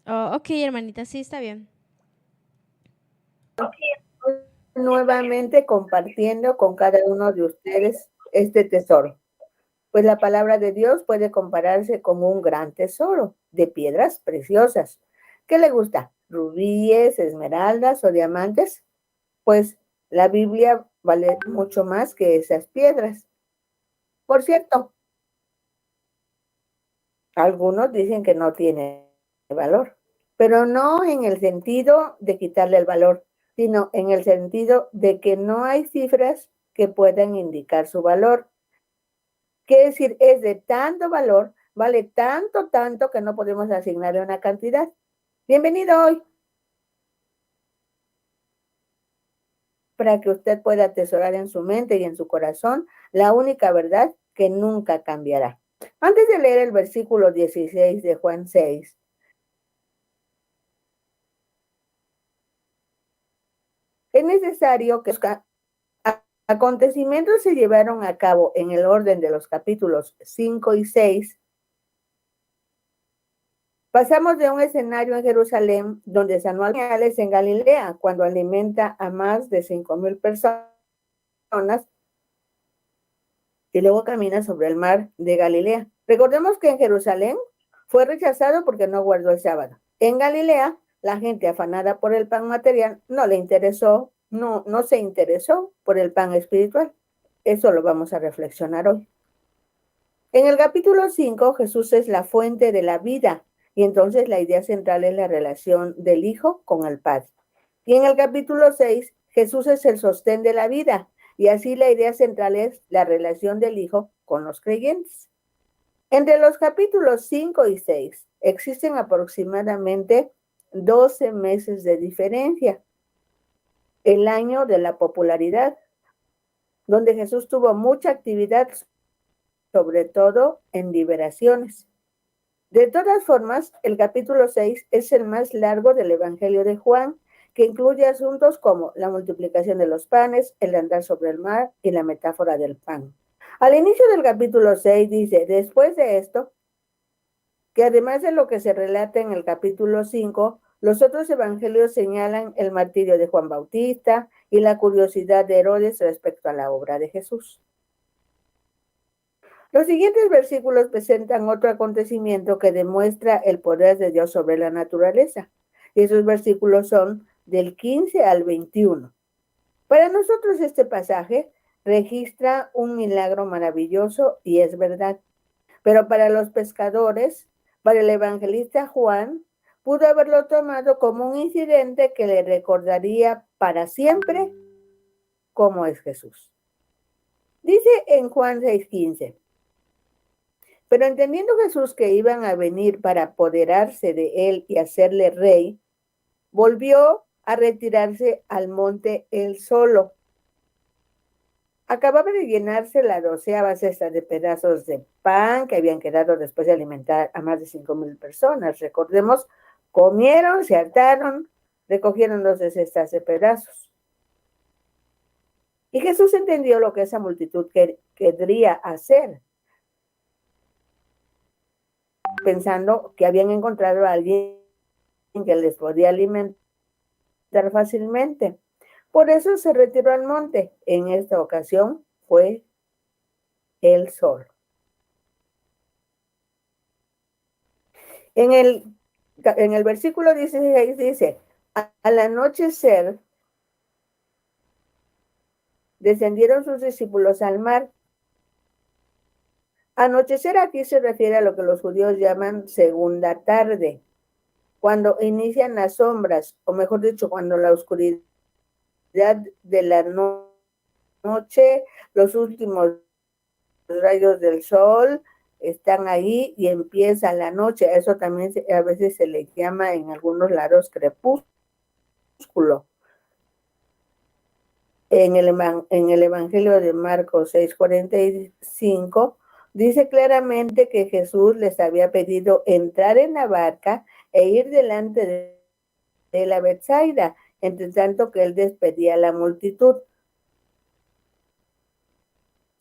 Oh, ok, hermanita, sí, está bien. Nuevamente compartiendo con cada uno de ustedes este tesoro. Pues la palabra de Dios puede compararse con un gran tesoro de piedras preciosas. ¿Qué le gusta? ¿Rubíes, esmeraldas o diamantes? Pues la Biblia vale mucho más que esas piedras. Por cierto, algunos dicen que no tiene valor, pero no en el sentido de quitarle el valor, sino en el sentido de que no hay cifras que puedan indicar su valor. Quiere decir, es de tanto valor, vale tanto, tanto que no podemos asignarle una cantidad. Bienvenido hoy para que usted pueda atesorar en su mente y en su corazón la única verdad que nunca cambiará. Antes de leer el versículo 16 de Juan 6, es necesario que los acontecimientos se llevaron a cabo en el orden de los capítulos 5 y 6. Pasamos de un escenario en Jerusalén donde sanó a señales en Galilea, cuando alimenta a más de 5,000 personas, y luego camina sobre el mar de Galilea. Recordemos que en Jerusalén fue rechazado porque no guardó el sábado. En Galilea, la gente afanada por el pan material no le interesó, no se interesó por el pan espiritual. Eso lo vamos a reflexionar hoy. En el capítulo 5, Jesús es la fuente de la vida, y entonces la idea central es la relación del Hijo con el Padre. Y en el capítulo 6, Jesús es el sostén de la vida, y así la idea central es la relación del Hijo con los creyentes. Entre los capítulos 5 y 6 existen aproximadamente 12 meses de diferencia, el año de la popularidad, donde Jesús tuvo mucha actividad, sobre todo en liberaciones. De todas formas, el capítulo 6 es el más largo del Evangelio de Juan, que incluye asuntos como la multiplicación de los panes, el andar sobre el mar y la metáfora del pan. Al inicio del capítulo 6 dice, después de esto, que además de lo que se relata en el capítulo 5, los otros evangelios señalan el martirio de Juan Bautista y la curiosidad de Herodes respecto a la obra de Jesús. Los siguientes versículos presentan otro acontecimiento que demuestra el poder de Dios sobre la naturaleza. Y esos versículos son del 15 al 21. Para nosotros este pasaje registra un milagro maravilloso y es verdad. Pero para los pescadores, para el evangelista Juan, pudo haberlo tomado como un incidente que le recordaría para siempre cómo es Jesús. Dice en Juan 6:15, pero entendiendo Jesús que iban a venir para apoderarse de él y hacerle rey, volvió a retirarse al monte él solo. Acababa de llenarse la 12ª cesta de pedazos de pan que habían quedado después de alimentar a más de 5,000 personas. Recordemos, comieron, se hartaron, recogieron 12 cestas de pedazos. Y Jesús entendió lo que esa multitud querría hacer, pensando que habían encontrado a alguien que les podía alimentar fácilmente. Por eso se retiró al monte. En esta ocasión fue él solo. En el, en el versículo 16 dice, al anochecer descendieron sus discípulos al mar. Anochecer aquí se refiere a lo que los judíos llaman segunda tarde, cuando inician las sombras, o mejor dicho, cuando la oscuridad de la noche, los últimos rayos del sol están ahí y empieza la noche. A eso también a veces se le llama en algunos lados crepúsculo. En el Evangelio de Marcos 6:45 dice claramente que Jesús les había pedido entrar en la barca e ir delante de la Betsaida, entre tanto que él despedía a la multitud.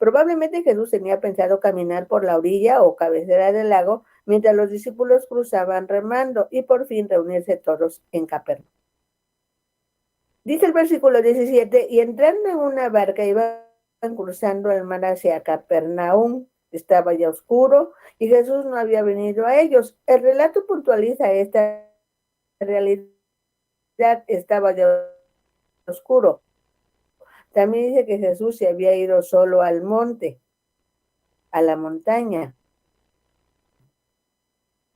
Probablemente Jesús tenía pensado caminar por la orilla o cabecera del lago mientras los discípulos cruzaban remando y por fin reunirse todos en Capernaum. Dice el versículo 17, y entrando en una barca iban cruzando el mar hacia Capernaum. Estaba ya oscuro y Jesús no había venido a ellos. El relato puntualiza esta realidad, estaba ya oscuro. También dice que Jesús se había ido solo al monte, a la montaña.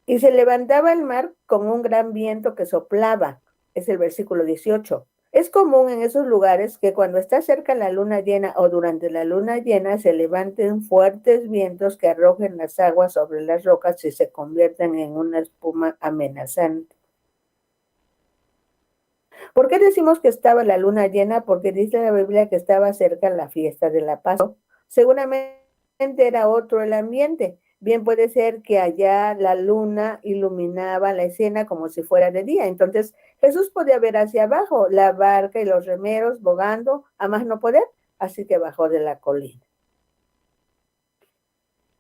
Y se levantaba el mar con un gran viento que soplaba. Es el versículo 18. Es común en esos lugares que cuando está cerca la luna llena o durante la luna llena se levanten fuertes vientos que arrojen las aguas sobre las rocas y se conviertan en una espuma amenazante. ¿Por qué decimos que estaba la luna llena? Porque dice la Biblia que estaba cerca la fiesta de la Pascua. Seguramente era otro el ambiente. Bien puede ser que allá la luna iluminaba la escena como si fuera de día. Entonces Jesús podía ver hacia abajo la barca y los remeros bogando a más no poder, así que bajó de la colina.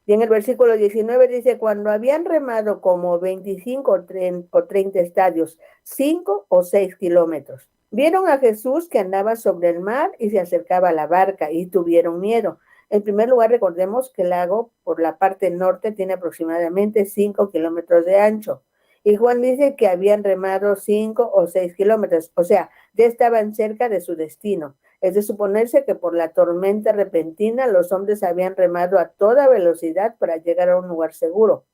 Y en el versículo 19 dice, cuando habían remado como 25 o 30 estadios, 5 o 6 kilómetros, vieron a Jesús que andaba sobre el mar y se acercaba a la barca y tuvieron miedo. En primer lugar, recordemos que el lago por la parte norte tiene aproximadamente 5 kilómetros de ancho. Y Juan dice que habían remado 5 o 6 kilómetros, o sea, ya estaban cerca de su destino. Es de suponerse que por la tormenta repentina los hombres habían remado a toda velocidad para llegar a un lugar seguro.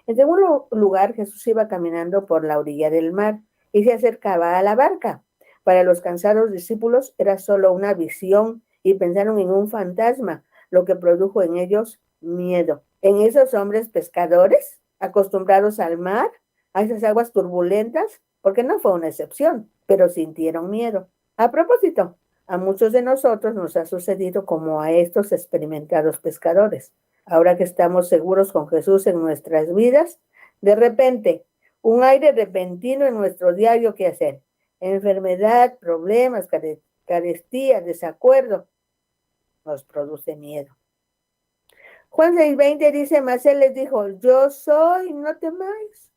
En segundo lugar, Jesús iba caminando por la orilla del mar y se acercaba a la barca. Para los cansados discípulos era solo una visión y pensaron en un fantasma, lo que produjo en ellos miedo. En esos hombres pescadores, acostumbrados al mar, a esas aguas turbulentas, porque no fue una excepción, pero sintieron miedo. A propósito, a muchos de nosotros nos ha sucedido como a estos experimentados pescadores. Ahora que estamos seguros con Jesús en nuestras vidas, de repente, un aire repentino en nuestro diario quehacer. Enfermedad, problemas, carestía, desacuerdo, nos produce miedo. Juan 6:20 dice, mas él les dijo, yo soy, no temáis.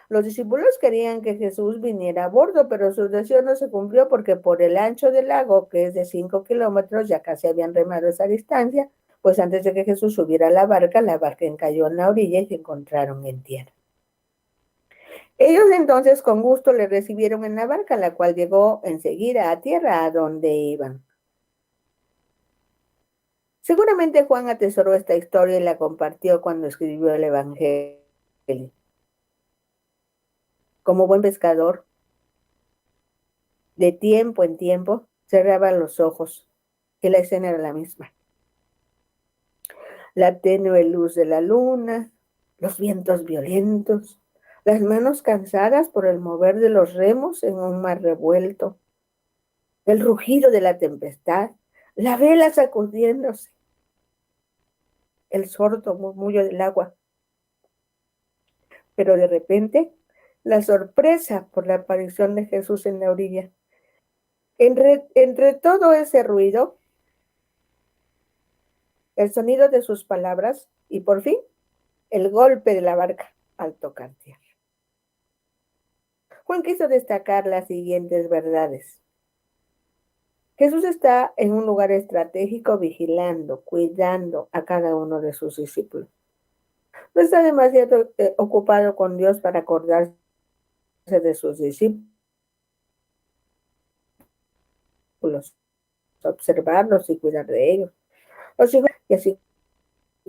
Los discípulos querían que Jesús viniera a bordo, pero su deseo no se cumplió porque por el ancho del lago, que es de 5 kilómetros, ya casi habían remado esa distancia, pues antes de que Jesús subiera a la barca encalló en la orilla y se encontraron en tierra. Ellos entonces con gusto le recibieron en la barca, la cual llegó enseguida a tierra a donde iban. Seguramente Juan atesoró esta historia y la compartió cuando escribió el Evangelio. Como buen pescador, de tiempo en tiempo, cerraba los ojos y la escena era la misma. La tenue luz de la luna, los vientos violentos, las manos cansadas por el mover de los remos en un mar revuelto, el rugido de la tempestad, la vela sacudiéndose, el sordo murmullo del agua. Pero de repente, la sorpresa por la aparición de Jesús en la orilla. Entre todo ese ruido, el sonido de sus palabras y por fin el golpe de la barca al tocar tierra. Juan quiso destacar las siguientes verdades. Jesús está en un lugar estratégico vigilando, cuidando a cada uno de sus discípulos. No está demasiado ocupado con Dios para acordarse de sus discípulos, observarlos y cuidar de ellos. Y así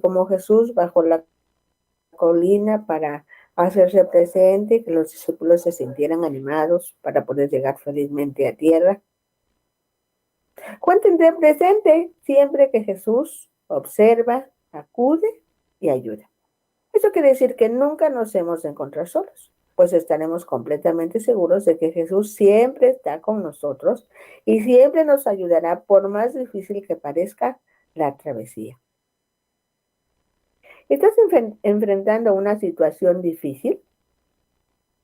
como Jesús bajó la colina para hacerse presente, que los discípulos se sintieran animados para poder llegar felizmente a tierra. Juan tendrá presente siempre que Jesús observa, acude y ayuda. Eso quiere decir que nunca nos hemos de encontrar solos, pues estaremos completamente seguros de que Jesús siempre está con nosotros y siempre nos ayudará por más difícil que parezca la travesía. ¿Estás enfrentando una situación difícil?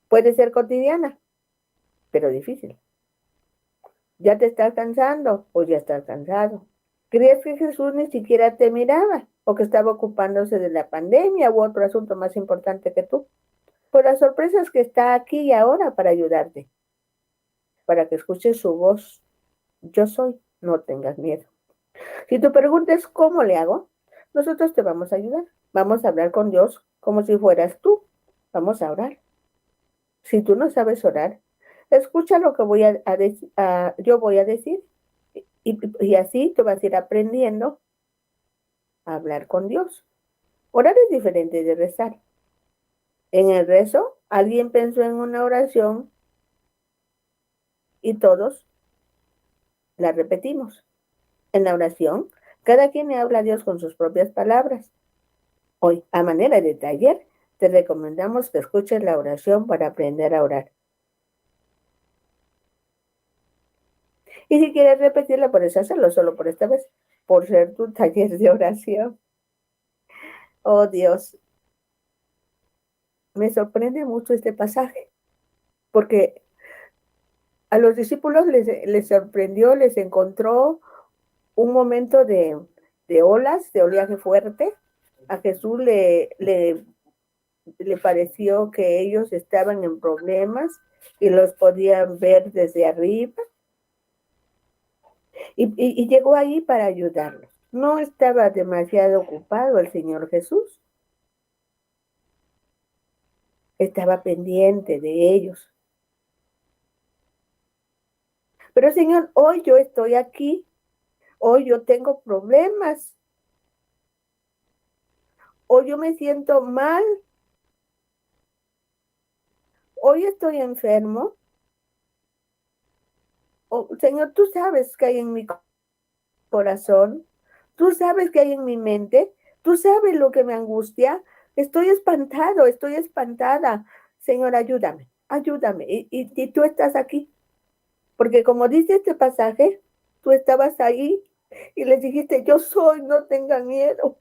Puede ser cotidiana, pero difícil. ¿Ya te estás cansando o ya estás cansado? ¿Creías que Jesús ni siquiera te miraba o que estaba ocupándose de la pandemia u otro asunto más importante que tú? Pues la sorpresa es que está aquí y ahora para ayudarte, para que escuches su voz. Yo soy, no tengas miedo. Si tu pregunta es ¿cómo le hago? Nosotros te vamos a ayudar. Vamos a hablar con Dios como si fueras tú. Vamos a orar. Si tú no sabes orar, escucha lo que yo voy a decir y así tú vas a ir aprendiendo a hablar con Dios. Orar es diferente de rezar. En el rezo, alguien pensó en una oración y todos la repetimos. En la oración, cada quien le habla a Dios con sus propias palabras. Hoy, a manera de taller, te recomendamos que escuches la oración para aprender a orar. Y si quieres repetirla, puedes hacerlo solo por esta vez, por ser tu taller de oración. Oh Dios, me sorprende mucho este pasaje, porque a los discípulos les sorprendió, les encontró un momento de olas, de oleaje fuerte. A Jesús le pareció que ellos estaban en problemas y los podían ver desde arriba y llegó ahí para ayudarlos. No estaba demasiado ocupado el Señor Jesús, estaba pendiente de ellos. Pero Señor, hoy yo estoy aquí, hoy yo tengo problemas, hoy yo me siento mal, hoy estoy enfermo. Oh, Señor, tú sabes que hay en mi corazón, tú sabes que hay en mi mente, tú sabes lo que me angustia. Estoy espantado, estoy espantada. Señor, ayúdame, ayúdame. Y tú estás aquí, porque como dice este pasaje, tú estabas ahí y les dijiste, yo soy, no tengan miedo.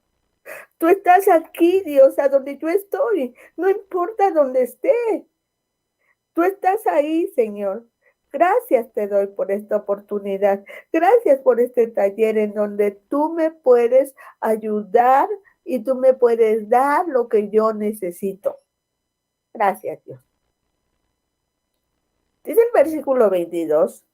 Tú estás aquí, Dios, a donde yo estoy, no importa dónde esté. Tú estás ahí, Señor. Gracias te doy por esta oportunidad. Gracias por este taller en donde tú me puedes ayudar y tú me puedes dar lo que yo necesito. Gracias, Dios. Dice el versículo 22.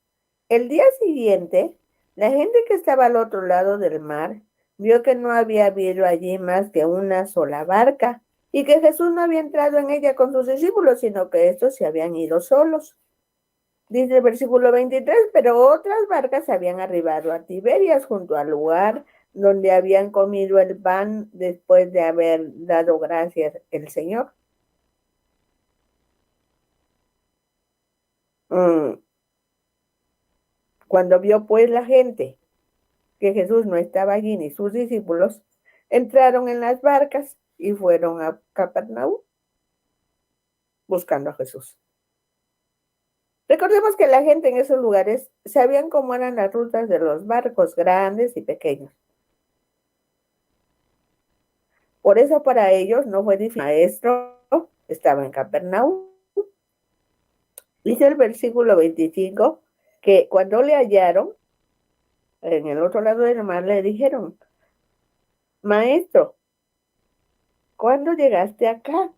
El día siguiente, la gente que estaba al otro lado del mar vio que no había habido allí más que una sola barca y que Jesús no había entrado en ella con sus discípulos, sino que estos se habían ido solos. Dice el versículo 23, pero otras barcas habían arribado a Tiberias junto al lugar donde habían comido el pan después de haber dado gracias el Señor. Cuando vio pues la gente que Jesús no estaba allí ni sus discípulos, entraron en las barcas y fueron a Capernaum buscando a Jesús. Recordemos que la gente en esos lugares sabían cómo eran las rutas de los barcos grandes y pequeños. Por eso para ellos no fue difícil. El maestro estaba en Capernaum. Dice el versículo 25 que cuando le hallaron en el otro lado del mar le dijeron, maestro, ¿cuándo llegaste acá?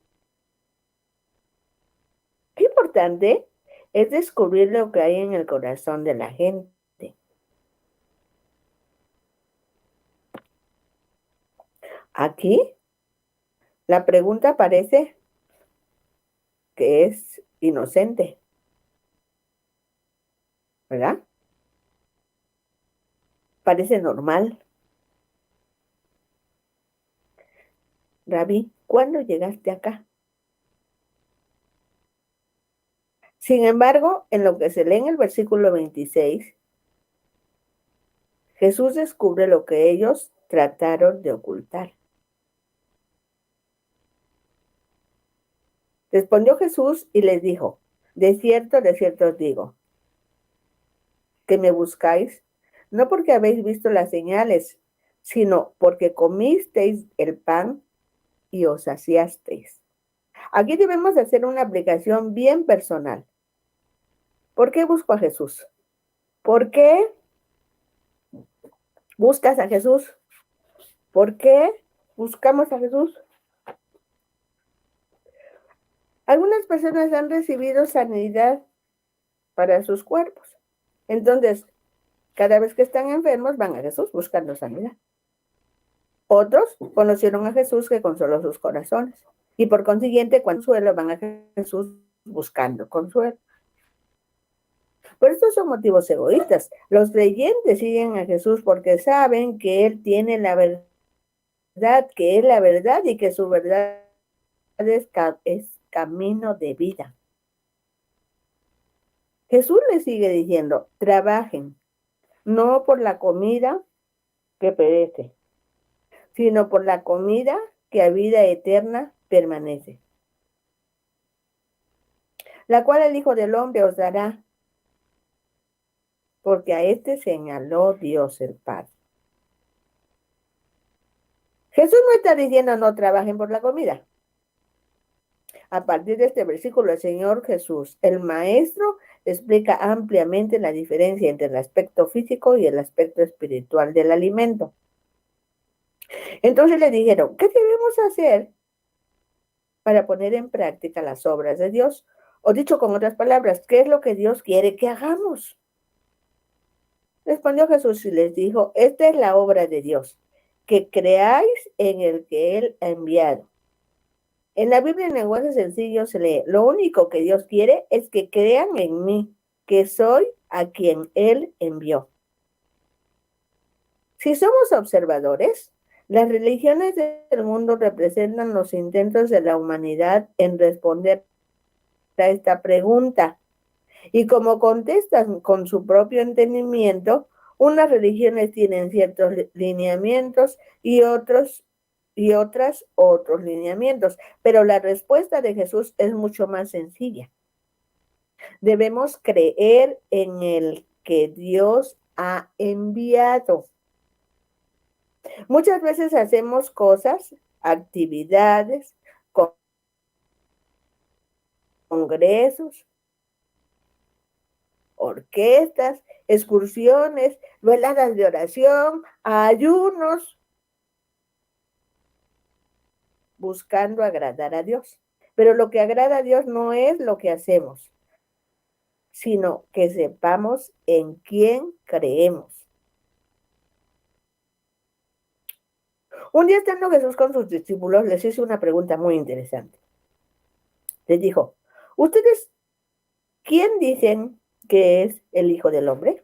Qué importante es descubrir lo que hay en el corazón de la gente. Aquí la pregunta parece que es inocente, ¿verdad? Parece normal. Rabí, ¿cuándo llegaste acá? Sin embargo, en lo que se lee en el versículo 26, Jesús descubre lo que ellos trataron de ocultar. Respondió Jesús y les dijo, de cierto os digo, que me buscáis, no porque habéis visto las señales, sino porque comisteis el pan y os saciasteis. Aquí debemos hacer una aplicación bien personal. ¿Por qué busco a Jesús? ¿Por qué ¿Buscas a Jesús? ¿Por qué buscamos a Jesús? Algunas personas han recibido sanidad para sus cuerpos. Entonces, cada vez que están enfermos van a Jesús buscando sanidad. Otros conocieron a Jesús que consoló sus corazones. Y por consiguiente, cuando consuelo, van a Jesús buscando consuelo. Pero estos son motivos egoístas. Los creyentes siguen a Jesús porque saben que Él tiene la verdad, que es la verdad y que su verdad es camino de vida. Jesús les sigue diciendo, trabajen, no por la comida que perece, sino por la comida que a vida eterna permanece, la cual el Hijo del Hombre os dará, porque a este señaló Dios el Padre. Jesús no está diciendo no trabajen por la comida. A partir de este versículo, el Señor Jesús, el Maestro, explica ampliamente la diferencia entre el aspecto físico y el aspecto espiritual del alimento. Entonces le dijeron, ¿qué debemos hacer para poner en práctica las obras de Dios? O dicho con otras palabras, ¿qué es lo que Dios quiere que hagamos? Respondió Jesús y les dijo, esta es la obra de Dios, que creáis en el que Él ha enviado. En la Biblia en lenguaje sencillo se lee, lo único que Dios quiere es que crean en mí, que soy a quien Él envió. Si somos observadores, las religiones del mundo representan los intentos de la humanidad en responder a esta pregunta. Y como contestan con su propio entendimiento, unas religiones tienen ciertos lineamientos y otras otros lineamientos. Pero la respuesta de Jesús es mucho más sencilla. Debemos creer en el que Dios ha enviado. Muchas veces hacemos cosas, actividades, congresos, orquestas, excursiones, veladas de oración, ayunos, buscando agradar a Dios. Pero lo que agrada a Dios no es lo que hacemos, sino que sepamos en quién creemos. Un día estando Jesús con sus discípulos, les hizo una pregunta muy interesante. Les dijo, ¿ustedes quién dicen que es el Hijo del Hombre?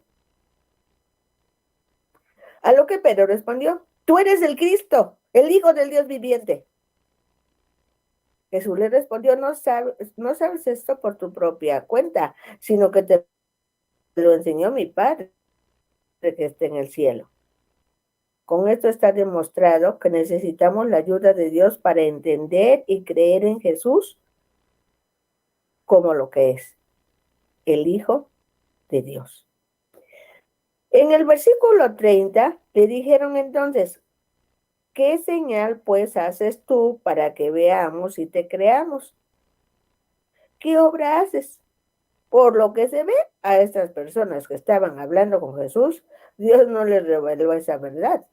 A lo que Pedro respondió, tú eres el Cristo, el Hijo del Dios viviente. Jesús le respondió, no sabes esto por tu propia cuenta, sino que te lo enseñó mi Padre que está en el cielo. Con esto está demostrado que necesitamos la ayuda de Dios para entender y creer en Jesús como lo que es, el Hijo de Dios. En el versículo 30 le dijeron entonces, ¿qué señal pues haces tú para que veamos y te creamos? ¿Qué obra haces? Por lo que se ve, a estas personas que estaban hablando con Jesús, Dios no les reveló esa verdad.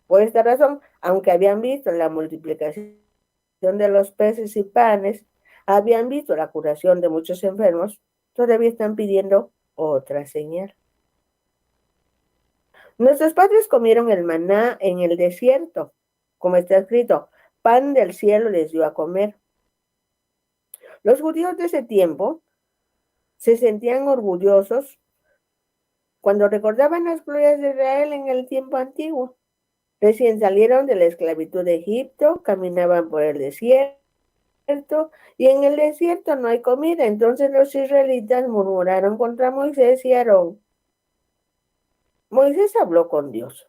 Por esta razón, aunque habían visto la multiplicación de los peces y panes, habían visto la curación de muchos enfermos, todavía están pidiendo otra señal. Nuestros padres comieron el maná en el desierto, como está escrito, pan del cielo les dio a comer. Los judíos de ese tiempo se sentían orgullosos cuando recordaban las glorias de Israel en el tiempo antiguo. Recién salieron de la esclavitud de Egipto, caminaban por el desierto y en el desierto no hay comida. Entonces los israelitas murmuraron contra Moisés y Aarón. Moisés habló con Dios.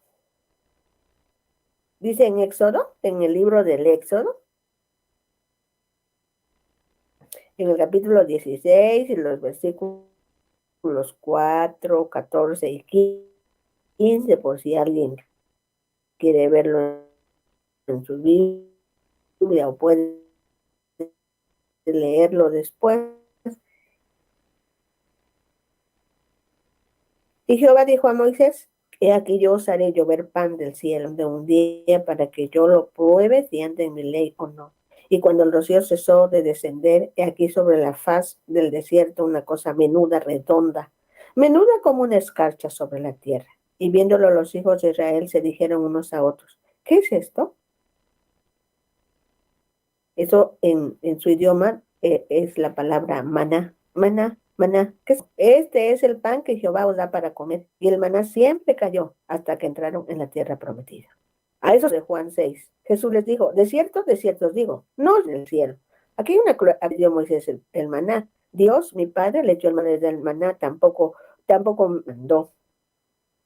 Dice en Éxodo, en el libro del Éxodo, en el capítulo 16 y los versículos 4, 14 y 15, por si alguien quiere verlo en su Biblia o puede leerlo después. Y Jehová dijo a Moisés, He aquí yo os haré llover pan del cielo de un día para que yo lo pruebe si anda en mi ley o no. Y cuando el rocío cesó de descender, he aquí sobre la faz del desierto una cosa menuda, redonda, menuda como una escarcha sobre la tierra. Y viéndolo los hijos de Israel se dijeron unos a otros, ¿qué es esto? Eso en su idioma es la palabra maná, maná, maná. Este es el pan que Jehová os da para comer. Y el maná siempre cayó hasta que entraron en la tierra prometida. A eso de Juan 6. Jesús les dijo, de cierto os digo, no es del cielo. Aquí hay una dio Moisés el maná. Dios, mi padre, le echó el maná del maná, tampoco mandó.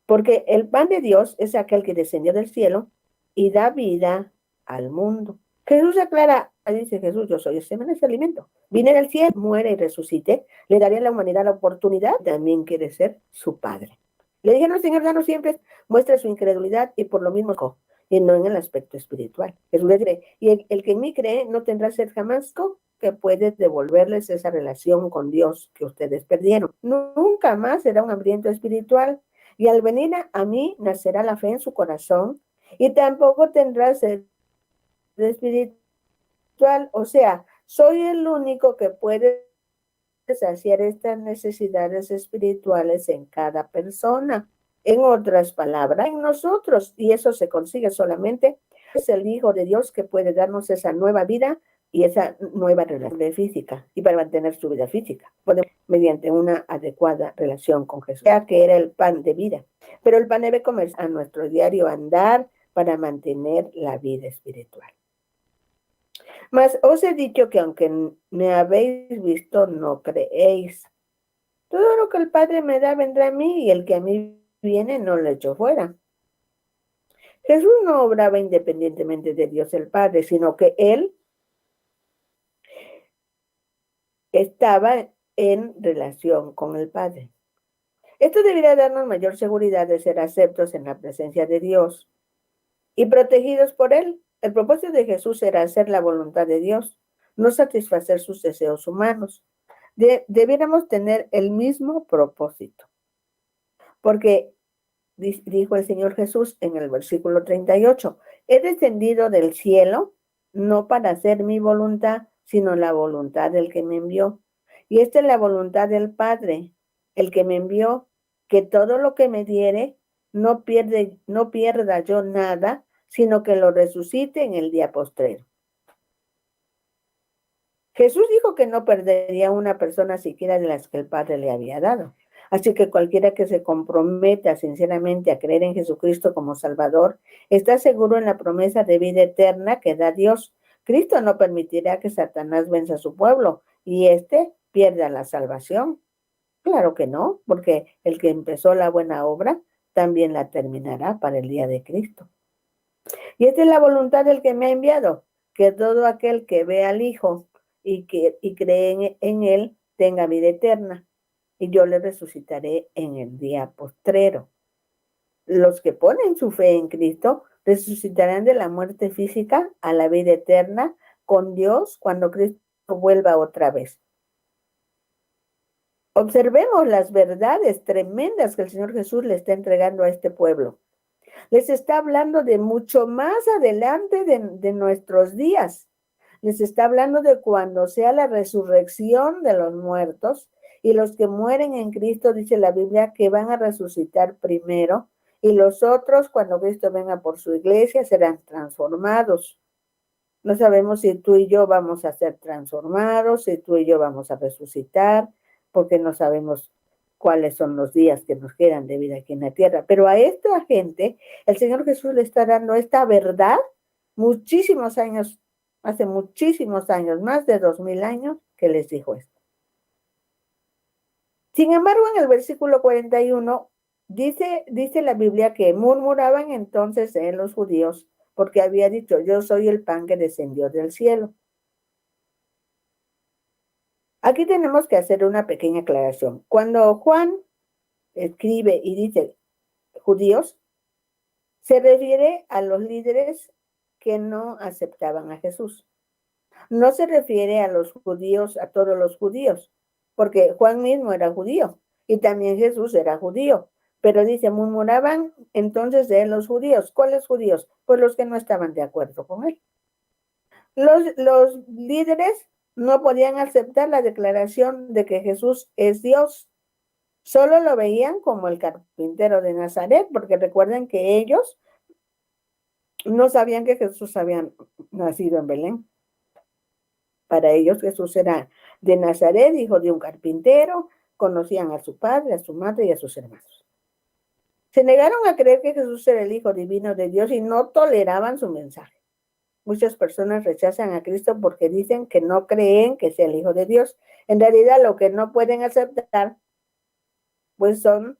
Porque el pan de Dios es aquel que descendió del cielo y da vida al mundo. Jesús aclara, dice Jesús, yo soy ese alimento. Vine del cielo, muere y resucité, le daré a la humanidad la oportunidad, también quiere ser su padre. Le dijeron, Señor, danos siempre, muestra su incredulidad y por lo mismo, y no en el aspecto espiritual. Jesús le dice, y el que en mí cree no tendrá sed jamás, que puede devolverles esa relación con Dios que ustedes perdieron. Nunca más será un hambriento espiritual. Y al venir a mí nacerá la fe en su corazón y tampoco tendrá sed espiritual. O sea, soy el único que puede saciar estas necesidades espirituales en cada persona. En otras palabras, en nosotros. Y eso se consigue solamente. Es el Hijo de Dios que puede darnos esa nueva vida y esa nueva relación física. Y para mantener su vida física, mediante una adecuada relación con Jesús, ya que era el pan de vida. Pero el pan debe comerse a nuestro diario andar para mantener la vida espiritual. Mas os he dicho que aunque me habéis visto, no creéis. Todo lo que el Padre me da vendrá a mí, y el que a mí viene no lo echo fuera. Jesús no obraba independientemente de Dios el Padre, sino que Él estaba en relación con el Padre. Esto debería darnos mayor seguridad de ser aceptos en la presencia de Dios y protegidos por Él. El propósito de Jesús era hacer la voluntad de Dios, no satisfacer sus deseos humanos. Debiéramos tener el mismo propósito, porque dijo el Señor Jesús en el versículo 38, he descendido del cielo no para hacer mi voluntad, sino la voluntad del que me envió. Y esta es la voluntad del Padre, el que me envió, que todo lo que me diere no pierda yo nada, sino que lo resucite en el día postrero. Jesús dijo que no perdería una persona siquiera de las que el Padre le había dado. Así que cualquiera que se comprometa sinceramente a creer en Jesucristo como Salvador, está seguro en la promesa de vida eterna que da Dios. Cristo no permitirá que Satanás venza a su pueblo y éste pierda la salvación. Claro que no, porque el que empezó la buena obra también la terminará para el día de Cristo. Y esta es la voluntad del que me ha enviado, que todo aquel que ve al Hijo y cree en Él tenga vida eterna, y yo le resucitaré en el día postrero. Los que ponen su fe en Cristo resucitarán de la muerte física a la vida eterna con Dios cuando Cristo vuelva otra vez. Observemos las verdades tremendas que el Señor Jesús le está entregando a este pueblo. Les está hablando de mucho más adelante de nuestros días. Les está hablando de cuando sea la resurrección de los muertos, y los que mueren en Cristo, dice la Biblia, que van a resucitar primero, y los otros, cuando Cristo venga por su iglesia, serán transformados. No sabemos si tú y yo vamos a ser transformados, si tú y yo vamos a resucitar, porque no sabemos cuáles son los días que nos quedan de vida aquí en la tierra. Pero a esta gente, el Señor Jesús le está dando esta verdad muchísimos años, hace muchísimos años, más de 2000 años, que les dijo esto. Sin embargo, en el versículo 41, dice la Biblia que murmuraban entonces en los judíos, porque había dicho, yo soy el pan que descendió del cielo. Aquí tenemos que hacer una pequeña aclaración. Cuando Juan escribe y dice judíos, se refiere a los líderes que no aceptaban a Jesús. No se refiere a los judíos, a todos los judíos, porque Juan mismo era judío y también Jesús era judío, Pero dice, murmuraban entonces de él los judíos. ¿Cuáles judíos? Pues los que no estaban de acuerdo con él. Los líderes no podían aceptar la declaración de que Jesús es Dios. Solo lo veían como el carpintero de Nazaret, porque recuerden que ellos no sabían que Jesús había nacido en Belén. Para ellos Jesús era de Nazaret, hijo de un carpintero, conocían a su padre, a su madre y a sus hermanos. Se negaron a creer que Jesús era el Hijo divino de Dios y no toleraban su mensaje. Muchas personas rechazan a Cristo porque dicen que no creen que sea el Hijo de Dios. En realidad lo que no pueden aceptar pues son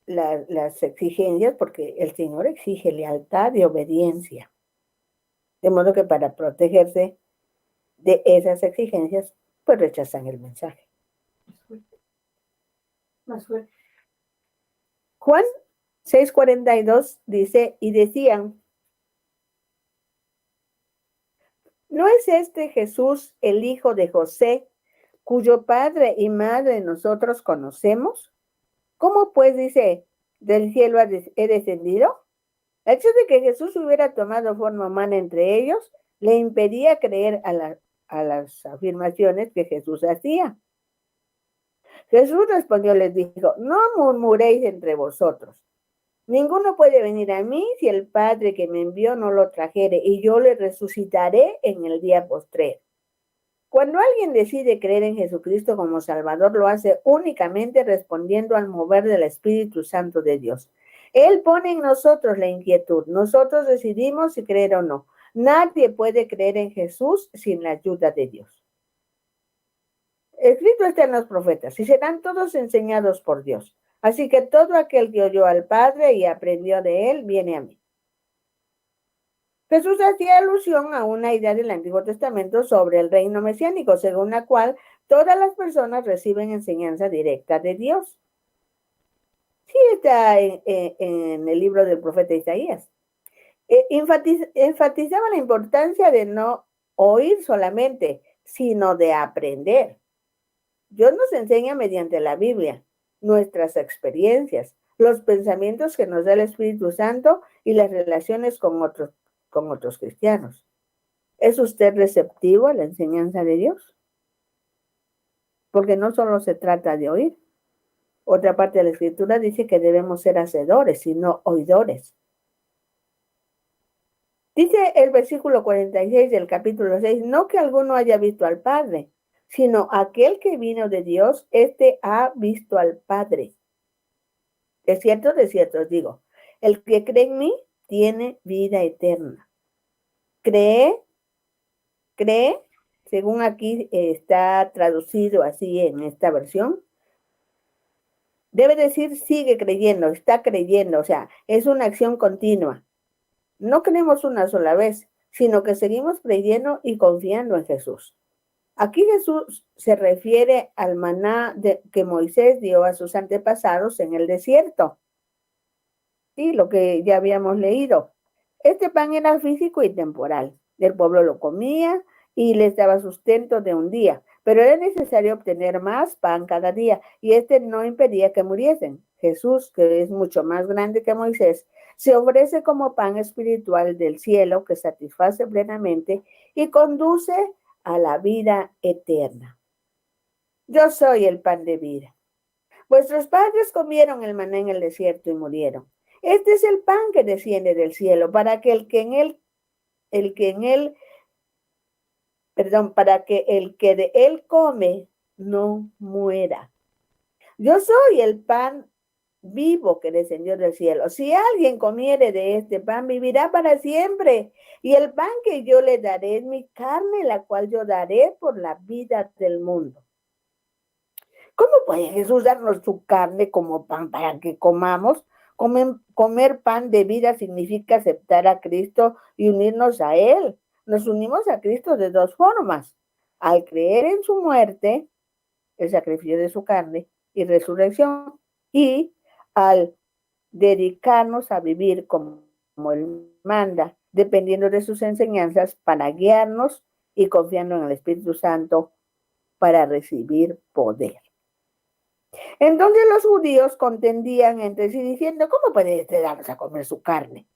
las exigencias, porque el Señor exige lealtad y obediencia. De modo que para protegerse de esas exigencias, pues rechazan el mensaje. Más fuerte. Juan 6:42 dice, y decían, ¿no es este Jesús el hijo de José, cuyo padre y madre nosotros conocemos? ¿Cómo pues dice, del cielo he descendido? El hecho de que Jesús hubiera tomado forma humana entre ellos le impedía creer a las afirmaciones que Jesús hacía. Jesús respondió, les dijo, no murmuréis entre vosotros. Ninguno puede venir a mí si el Padre que me envió no lo trajere, y yo le resucitaré en el día postrero. Cuando alguien decide creer en Jesucristo como Salvador, lo hace únicamente respondiendo al mover del Espíritu Santo de Dios. Él pone en nosotros la inquietud. Nosotros decidimos si creer o no. Nadie puede creer en Jesús sin la ayuda de Dios. Escrito está en los profetas, y serán todos enseñados por Dios. Así que todo aquel que oyó al Padre y aprendió de él, viene a mí. Jesús hacía alusión a una idea del Antiguo Testamento sobre el reino mesiánico, según la cual todas las personas reciben enseñanza directa de Dios. Sí está en el libro del profeta Isaías. Enfatizaba la importancia de no oír solamente, sino de aprender. Dios nos enseña mediante la Biblia, nuestras experiencias, los pensamientos que nos da el Espíritu Santo y las relaciones con otros cristianos. ¿Es usted receptivo a la enseñanza de Dios? Porque no solo se trata de oír. Otra parte de la Escritura dice que debemos ser hacedores y no oidores. Dice el versículo 46 del capítulo 6, no que alguno haya visto al Padre, sino aquel que vino de Dios, este ha visto al Padre. De cierto os digo, el que cree en mí tiene vida eterna. Cree, según aquí está traducido así en esta versión, debe decir sigue creyendo, está creyendo, o sea, es una acción continua. No creemos una sola vez, sino que seguimos creyendo y confiando en Jesús. Aquí Jesús se refiere al maná que Moisés dio a sus antepasados en el desierto. Sí, lo que ya habíamos leído. Este pan era físico y temporal. El pueblo lo comía y les daba sustento de un día, pero era necesario obtener más pan cada día y este no impedía que muriesen. Jesús, que es mucho más grande que Moisés, se ofrece como pan espiritual del cielo que satisface plenamente y conduce a la vida eterna. Yo soy el pan de vida. Vuestros padres comieron el maná en el desierto y murieron. Este es el pan que desciende del cielo para que para que el que de él come no muera. Yo soy el pan vivo que descendió del cielo. Si alguien comiere de este pan, vivirá para siempre. Y el pan que yo le daré es mi carne, la cual yo daré por la vida del mundo. ¿Cómo puede Jesús darnos su carne como pan para que comamos? Comer pan de vida significa aceptar a Cristo y unirnos a Él. Nos unimos a Cristo de dos formas. Al creer en su muerte, el sacrificio de su carne y resurrección, y al dedicarnos a vivir como Él manda, dependiendo de sus enseñanzas para guiarnos y confiando en el Espíritu Santo para recibir poder. Entonces los judíos contendían entre sí diciendo, ¿cómo puede darnos a comer su carne?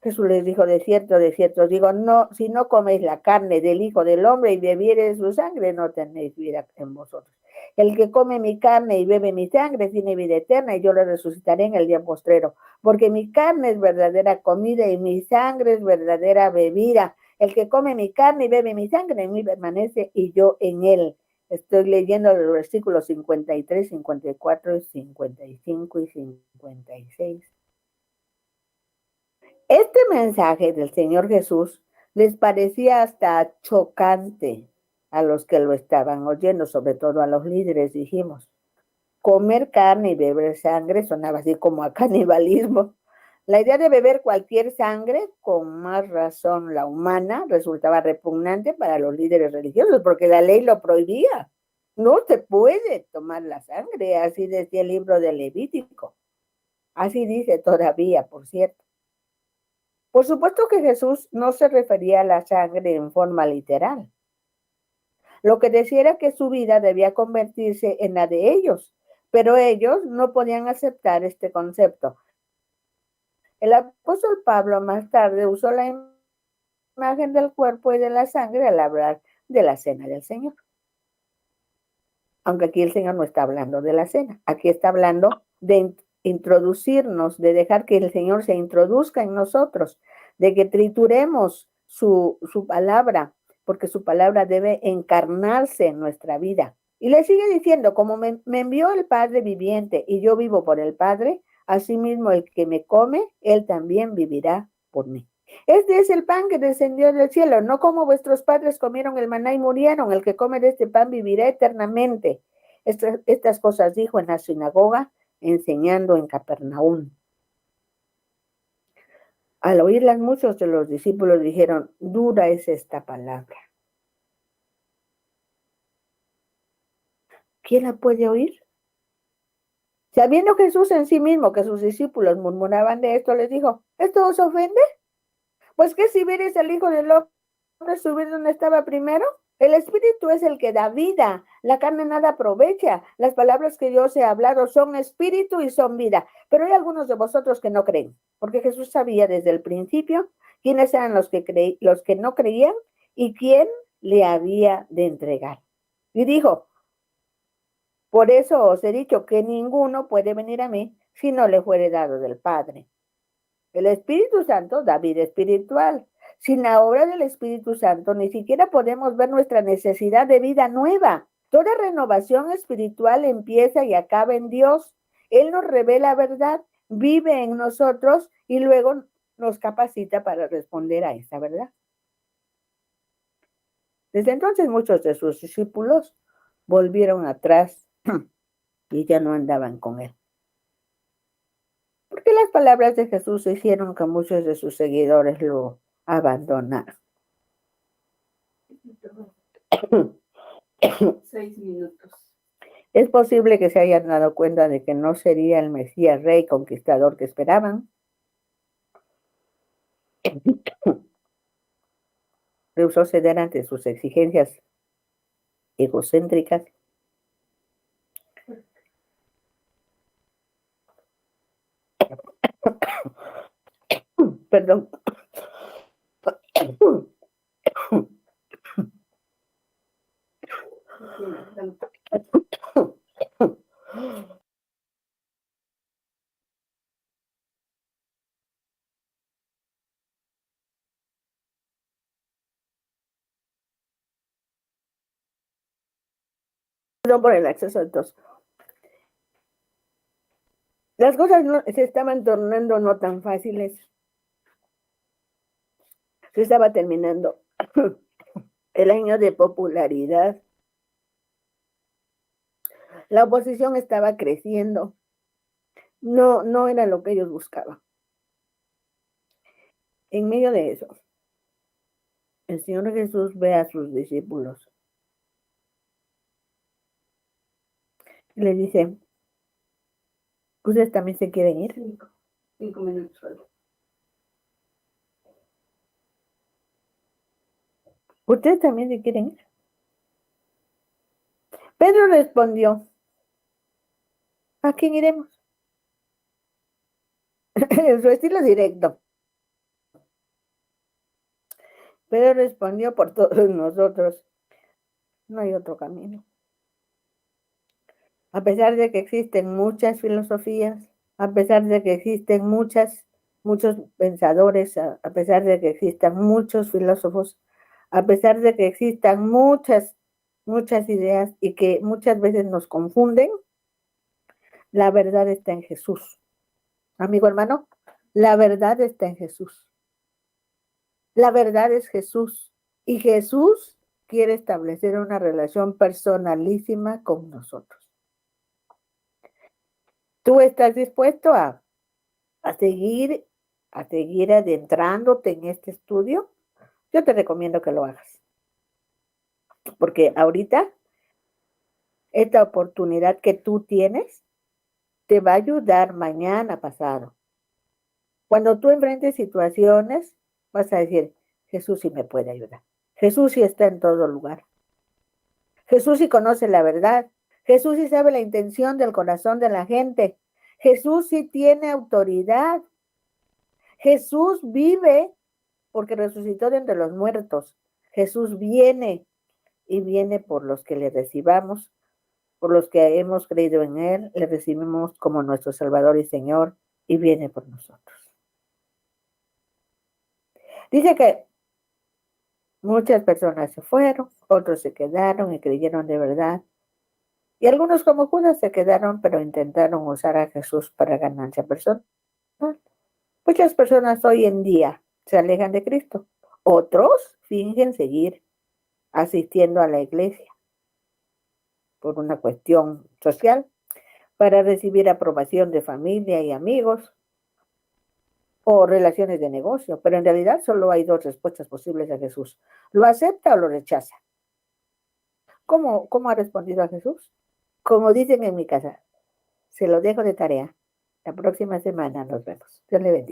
Jesús les dijo, de cierto, digo, no, si no coméis la carne del Hijo del Hombre y bebiereis su sangre, no tenéis vida en vosotros. El que come mi carne y bebe mi sangre tiene vida eterna y yo le resucitaré en el día postrero, porque mi carne es verdadera comida y mi sangre es verdadera bebida. El que come mi carne y bebe mi sangre en mí permanece y yo en él. Estoy leyendo los versículos 53, 54, 55 y 56. Este mensaje del Señor Jesús les parecía hasta chocante a los que lo estaban oyendo, sobre todo a los líderes, dijimos. Comer carne y beber sangre sonaba así como a canibalismo. La idea de beber cualquier sangre, con más razón la humana, resultaba repugnante para los líderes religiosos, porque la ley lo prohibía. No se puede tomar la sangre, así decía el libro de Levítico. Así dice todavía, por cierto. Por supuesto que Jesús no se refería a la sangre en forma literal. Lo que decía era que su vida debía convertirse en la de ellos, pero ellos no podían aceptar este concepto. El apóstol Pablo más tarde usó la imagen del cuerpo y de la sangre al hablar de la cena del Señor. Aunque aquí el Señor no está hablando de la cena, aquí está hablando de introducirnos, de dejar que el Señor se introduzca en nosotros, de que trituremos su palabra, porque su palabra debe encarnarse en nuestra vida. Y le sigue diciendo, como me envió el Padre viviente y yo vivo por el Padre, asimismo el que me come, él también vivirá por mí. Este es el pan que descendió del cielo, no como vuestros padres comieron el maná y murieron. El que come de este pan vivirá eternamente. Estas cosas dijo en la sinagoga, enseñando en Capernaum. Al oírlas, muchos de los discípulos dijeron, dura es esta palabra. ¿Quién la puede oír? Sabiendo Jesús en sí mismo que sus discípulos murmuraban de esto, les dijo, ¿esto os ofende? Pues que si vieres al Hijo del Hombre subir donde estaba primero, el Espíritu es el que da vida, la carne nada aprovecha. Las palabras que yo os he hablado son espíritu y son vida. Pero hay algunos de vosotros que no creen, porque Jesús sabía desde el principio quiénes eran los que no creían y quién le había de entregar. Y dijo, por eso os he dicho que ninguno puede venir a mí si no le fuere dado del Padre. El Espíritu Santo da vida espiritual. Sin la obra del Espíritu Santo, ni siquiera podemos ver nuestra necesidad de vida nueva. Toda renovación espiritual empieza y acaba en Dios. Él nos revela verdad, vive en nosotros y luego nos capacita para responder a esa verdad. Desde entonces muchos de sus discípulos volvieron atrás y ya no andaban con él. Porque las palabras de Jesús hicieron que muchos de sus seguidores lo abandonaran. 6 minutos. Es posible que se hayan dado cuenta de que no sería el Mesías rey conquistador que esperaban. Rehusó ceder ante sus exigencias egocéntricas. Perdón. Perdón por el acceso de tos. Las cosas se estaban tornando no tan fáciles. Se estaba terminando el año de popularidad. La oposición estaba creciendo. No era lo que ellos buscaban. En medio de eso, el Señor Jesús ve a sus discípulos y le dice, ¿ustedes también se quieren ir? 5 minutos solo. ¿Ustedes también se quieren ir? Pedro respondió, ¿A quién iremos? En su estilo directo. Pero respondió por todos nosotros. No hay otro camino. A pesar de que existen muchas filosofías, a pesar de que existen muchos pensadores, a pesar de que existan muchos filósofos, a pesar de que existan muchas ideas y que muchas veces nos confunden, la verdad está en Jesús. Amigo hermano, la verdad está en Jesús. La verdad es Jesús. Y Jesús quiere establecer una relación personalísima con nosotros. ¿Tú estás dispuesto a seguir adentrándote en este estudio? Yo te recomiendo que lo hagas. Porque ahorita, esta oportunidad que tú tienes te va a ayudar mañana pasado. Cuando tú enfrentes situaciones, vas a decir, Jesús sí me puede ayudar. Jesús sí está en todo lugar. Jesús sí conoce la verdad. Jesús sí sabe la intención del corazón de la gente. Jesús sí tiene autoridad. Jesús vive porque resucitó de entre los muertos. Jesús viene y viene por los que le recibamos, por los que hemos creído en Él, le recibimos como nuestro Salvador y Señor y viene por nosotros. Dice que muchas personas se fueron, otros se quedaron y creyeron de verdad. Y algunos como Judas se quedaron, pero intentaron usar a Jesús para ganancia personal. Muchas personas hoy en día se alejan de Cristo. Otros fingen seguir asistiendo a la iglesia por una cuestión social, para recibir aprobación de familia y amigos o relaciones de negocio. Pero en realidad solo hay dos respuestas posibles a Jesús. ¿Lo acepta o lo rechaza? ¿Cómo ha respondido a Jesús? Como dicen en mi casa, se lo dejo de tarea. La próxima semana nos vemos. Dios le bendiga.